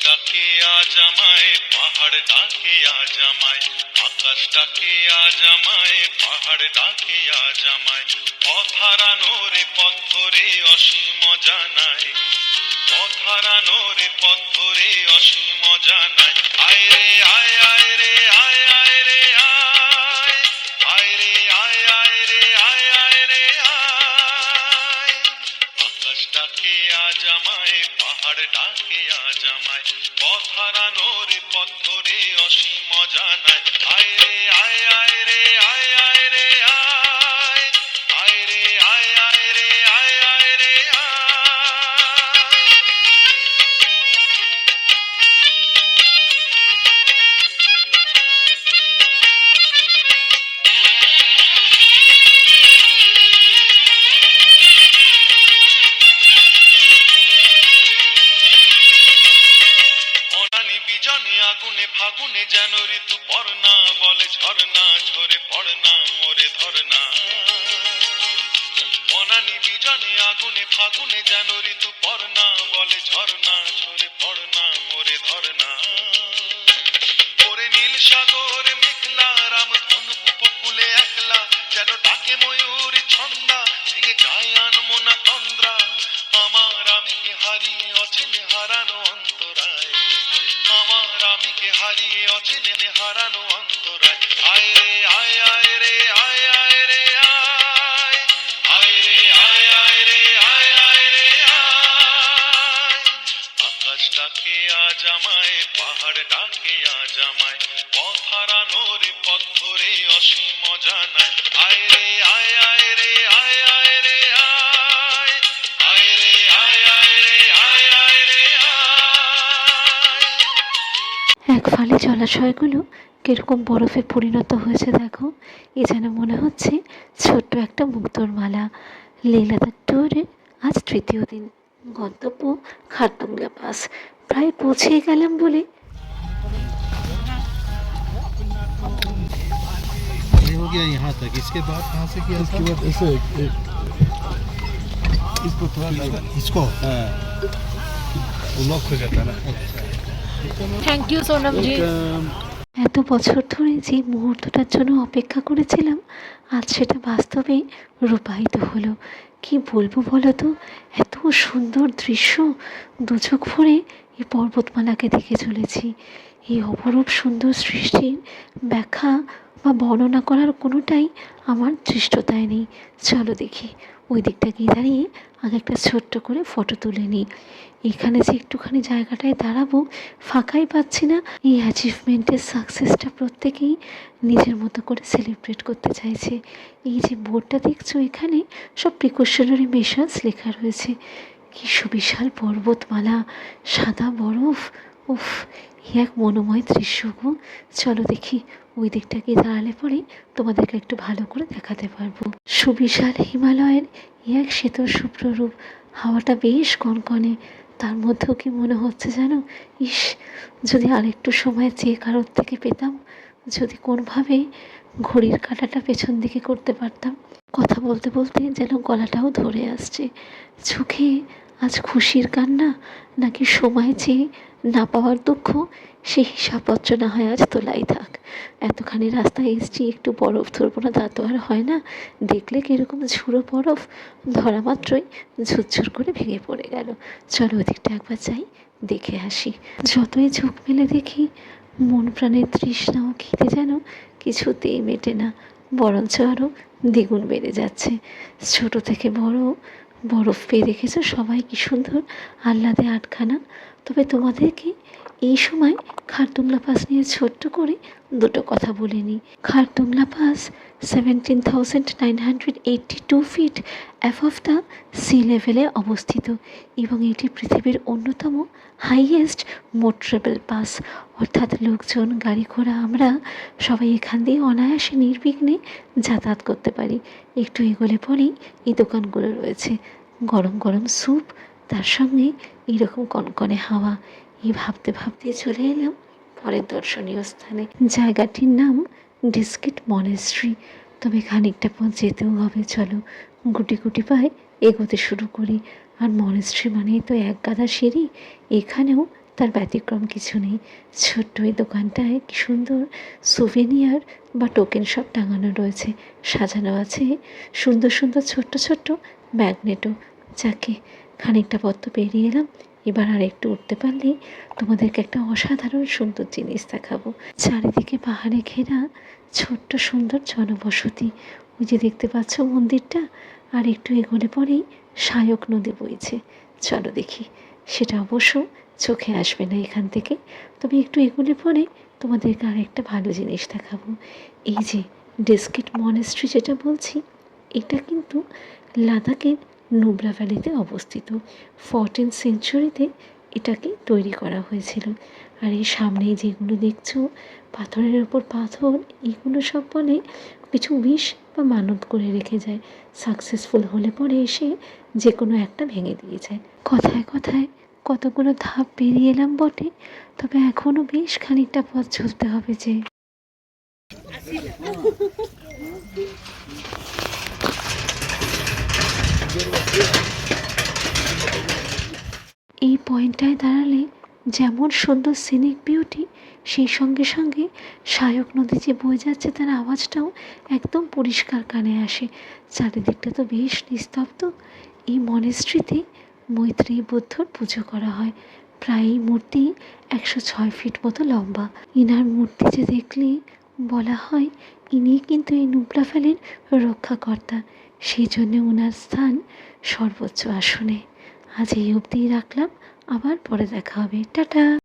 ডাকে আজ আমায়, পাহাড় ডাকে আজ আমায়, আকাশ ডাকে আজ আমায়, পাহাড় ডাকে আজ আমায়। পথ হারানো রে পথ ধরে অসীম জানায়, পথ হারানো রে পথ ধরে অসীম জানায়। আয় রে আয়, আয় রে আয়, আয় রে আয়, আয় রে আয়, আয় রে আয়, আয় রে আয়। আকাশ ডাকে আজ আমায়, পাহাড় ডাকে আজ আমায়, পথ হারানো রে পথ ধরে অসীম জানায়। আয় রে আয়, আয় রে আয়, আয় রে আয়, আয় রে আয়, আয় রে আয়, আয় রে আয়। অনানি বিজনে আগুনে ফাগুনে যেন ঋতু পর্ণা, বলে ঝর্ণা ঝরে পড়না মোরে ধরনা। অনানি বিজনে আগুনে ফাগুনে যেন ঋতু পর্ণা, বলে ঝর্ণা ঝরে পড়না মোরে ধরনা। ওরে নীল সাগর মেঘলা, রাম ধনু উপকূলে একলা, যেন ডাকে ময়ূর ছন্দা, ভেঙে যায় আনমনা তন্দ্রা। আমার আমিকে হারিয়ে অচেনে হারানো অন্তরায়, আমার আমিকে হারিয়ে অচেনে হারানো অন্তরায়। আয় রে আয়, আয় রে আয়, আয় রে আয়, আয় রে আয়, আয় রে আয়, আয় রে আয়। আকাশ ডাকে আজ আমায়, পাহাড় ডাকে আজ আমায়, পথ হারানো রে পথ ধরে অসীম জানায়। আয় রে আয়, আয় রে আয়, আয় রে আয়, আয় রে আয়, আয় রে আয়, আয় রে আয়। এক ফালি জলাশয়গুলো কিরকম বরফে পরিণত হয়েছে দেখো। এ যেন মনে হচ্ছে ছোট্ট একটা মুক্তোর মালা। লে লাদাখ ট্যুরের আজ তৃতীয় দিন, গন্তব্য খারদুংলা পাস। প্রায় পৌঁছে গেলাম বলে ये हो गया यहाँ तक, इसके बाद कहाँ से किया? इसके बाद ऐसे इसको थोड़ा इसको हाँ वो लॉक हो जाता है ना। थैंक यू सोनम जी। এত বছর ধরে যে মুহূর্তটার জন্য অপেক্ষা করেছিলাম, আজ সেটা বাস্তবে রূপায়িত হলো। কি বলবো বলো তো, এত সুন্দর দৃশ্য, দুচোখ ভরে এই পর্বতমালাকে দেখে চলেছি। এই অপরূপ সুন্দর সৃষ্টির ব্যাখ্যা বা বর্ণনা করার কোনোটাই আমার ধৃষ্টতায় নেই। চলো দেখি, ওই দিকটা গিয়ে দাঁড়িয়ে আগে একটা ছোট্ট করে ফটো তুলে নিই। এখানে যে একটুখানি জায়গাটায় দাঁড়াবো, ফাঁকাই পাচ্ছি না। এই অ্যাচিভমেন্টের সাকসেসটা প্রত্যেকেই নিজের মতো করে সেলিব্রেট করতে চাইছে। এই যে বোর্ডটা দেখছো, এখানে সব প্রিকশনারি মেশার্স লেখা রয়েছে। কি সুবিশাল পর্বতমালা, সাদা বরফ, উফ, এক মনোময় দৃশ্য গো। চলো দেখি, ওই দিকটা গিয়ে দাঁড়ালে পরে তোমাদেরকে একটু ভালো করে দেখাতে পারবো। সুবিশাল হিমালয়ের এক শ্বেত শুভ্র রূপ, হাওয়াটা বেশ কনকনে। তার মধ্যেও কি মনে হচ্ছে জানো, ইস, যদি আরেকটু সময় চেয়ে কারোর থেকে পেতাম, যদি কোনোভাবে ঘড়ির কাঁটাটা পেছন দিকে করতে পারতাম। কথা বলতে বলতে যেন গলাটাও ধরে আসছে। চোখে আজ খুশির কান্না নাকি সময় চেয়ে না পাওয়ার দুঃখ, সেই হিসাবপত্র না হয় আজ তোলাই থাক। এতখানি রাস্তায় এসছি, একটু বরফ ধরবো না তা তো আর হয় না। দেখলে কীরকম ঝুড়ো বরফ, ধরা মাত্রই ঝুরঝুর করে ভেঙে পড়ে গেল। চলো ওদিকটা একবার যাই, দেখে আসি। যতই চোখ মেলে দেখি, মন প্রাণের তৃষ্ণা ও খিদে যেন কিছুতেই মেটে না, বরঞ্চ আরও দ্বিগুণ বেড়ে যাচ্ছে। ছোট থেকে বড় বরফ পেয়ে দেখেছো সবাই কি সুন্দর আহ্লাদে আটখানা। তবে তোমাদেরকে এই সময় খারদুংলা পাস নিয়ে ছোট্ট করে দুটো কথা বলে নিই। Khardungla pass 17,982 feet above the sea লেভেলে অবস্থিত এবং এটি পৃথিবীর অন্যতম হাইয়েস্ট মোটরেবল পাস। অর্থাৎ লোকজন, গাড়ি ঘোড়া, আমরা সবাই এখান দিয়ে অনায়াসে নির্বিঘ্নে যাতায়াত করতে পারি। একটু এগোলে পরেই এই দোকানগুলো রয়েছে, গরম গরম স্যুপ, তার সঙ্গে এইরকম কনকনে হাওয়া। এই ভাবতে ভাবতে চলে এলাম পরের দর্শনীয় স্থানে। জায়গাটির নাম ডিস্কিট মনেস্ট্রি। তবে খানিকটা পথ যেতেও হবে, চলো গুটি গুটি পায়ে এগোতে শুরু করি। আর মনেস্ট্রি মানেই তো এক গাদা সিঁড়ি, এখানেও তার ব্যতিক্রম কিছু নেই। ছোট্ট এই দোকানটায় কি সুন্দর সুভেনিয়ার বা টোকেন সব টাঙানো রয়েছে, সাজানো আছে সুন্দর সুন্দর ছোট্ট ছোট্ট ম্যাগনেটও। যাকে খানিকটা পথ তো পেরিয়ে এলাম, এবার আর একটু উঠতে পারলেই তোমাদেরকে একটা অসাধারণ সুন্দর জিনিস দেখাবো। চারিদিকে পাহাড়ে ঘেরা ছোট্ট সুন্দর জনবসতি। ওই যে দেখতে পাচ্ছ মন্দিরটা, আর একটু এগোলে পরেই সায়ক নদী বইছে। চলো দেখি, সেটা অবশ্য চোখে আসবে না এখান থেকে, তবে একটু এগোলে পরে তোমাদেরকে আর একটা ভালো জিনিস দেখাবো। এই যে ডেস্কিট মনেস্ট্রি যেটা বলছি, এটা কিন্তু লাদাখের নুব্রা ভ্যালিতে অবস্থিত। 14th সেঞ্চুরিতে এটাকে তৈরি করা হয়েছিল। আর এই সামনেই যেগুলো দেখছো পাথরের ওপর পাথর, এগুলো সব বলে কিছু উইশ বা মানত করে রেখে যায়, সাকসেসফুল হলে পরে এসে যে কোনো একটা ভেঙে দিয়ে যায়। কথায় কথায় কতগুলো ধাপ পেরিয়ে এলাম বটে, তবে এখনও বেশ খানিকটা পথ চলতে হবে যে। এই পয়েন্টটায় দাঁড়ালে যেমন সুন্দর সিনিক বিউটি, সেই সঙ্গে সঙ্গে সায়ক নদী যে বয়ে যাচ্ছে তার আওয়াজটাও একদম পরিষ্কার কানে আসে। চারিদিকটা তো বেশ নিস্তব্ধ। এই মনেস্ট্রিতে মৈত্রেয়ী বুদ্ধর পুজো করা হয়। প্রায় এই মূর্তি 106 ফিট মতো লম্বা। ইনার মূর্তি যে দেখলে বলা হয় ইনি কিন্তু এই নুব্রা ভ্যালির রক্ষাকর্তা, সেই জন্যে ওনার স্থান সর্বোচ্চ আসনে। আজ এই অবধিই রাখলাম, আবার পরে দেখা হবে। টাটা।